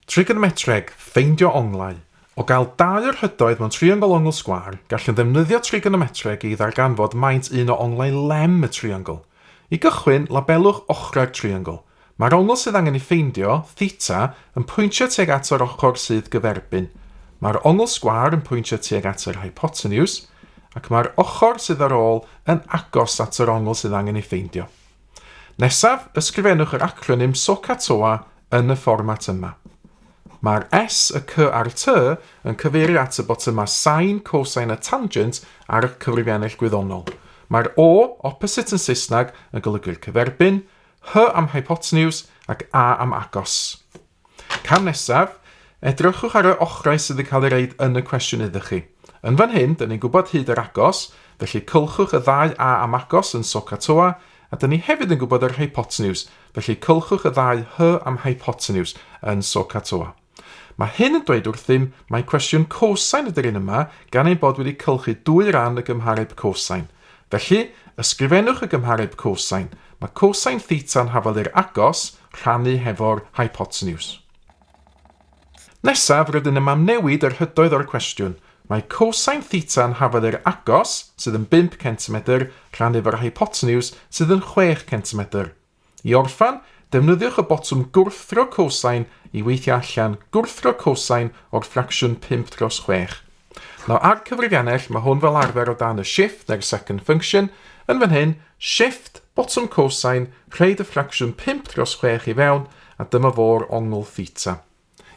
Trigonometreg, ffeindio onglau. O gael dau o'r hydoedd mewn triongl ongl sgwâr, gallwn ddefnyddio trigonometreg i ddarganfod maint un o onglau lem y triongl. I gychwyn, labelwch ochrau'r triongl. Mae'r ongl sydd angen ei ffeindio, theta, yn pwyntio tuag at yr ochr sydd gyferbyn. Mae'r ongl sgwâr yn pwyntio tuag at yr hypotenuse, ac mae'r ochr sydd ar ôl yn agos at yr ongl sydd angen ei ffeindio. Nesaf, ysgrifennwch yr acronym SOHCAHTOA yn y fformat yma. Mae'r S, y C a'r T yn cyfeirio at y botyma sin, cosine a tangent ar y cyfrifiannell gwyddonol. Mae'r O, opposite yn Saesneg, yn golygu'r cyferbyn, H am hypotenuse ac A am agos. Cam nesaf, edrychwch ar y ochrau sydd wedi cael ei reid yn y cwestiwn iddo chi. Yn fan hyn, dyn ni'n gwybod hyd yr agos, felly cylchwch y ddau A am agos yn SOHCAHTOA, a dyn ni hefyd yn gwybod yr hypotenuse, felly cylchwch y ddau H am hypotenuse yn SOHCAHTOA. Mae hyn yn dweud wrthym mae cwestiwn cosine ydy'r un yma gan ei bod wedi cylchu dwy ran y gymhareb cosine. Felly, ysgrifennwch y gymhareb cosine. Mae cosine theta yn hafal i'r agos rhannu hefo'r hypotenuse. Nesaf, rydyn yma newid yr hydoedd o'r cwestiwn. Mae cosine theta yn hafal i'r agos, sydd yn 5 cm, rhannu efo'r hypotenuse, sydd yn 6 cm. I orffan, defnyddiwch y botwm gwrthro cosine i weithio allan gwrthro cosine o'r ffracsiwn 5/6. Nawr, ar cyfrifiannell, mae hwn fel arfer o dan y shift neu'r second function. Yn fan hyn, shift, botwm cosine, rhaid y ffracsiwn 5/6 i fewn, a dyma fo'r ongl theta.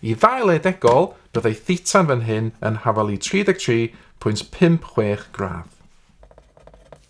I ddail edegol, byddai theta yn fan hyn yn hafal i 33.56 gradd.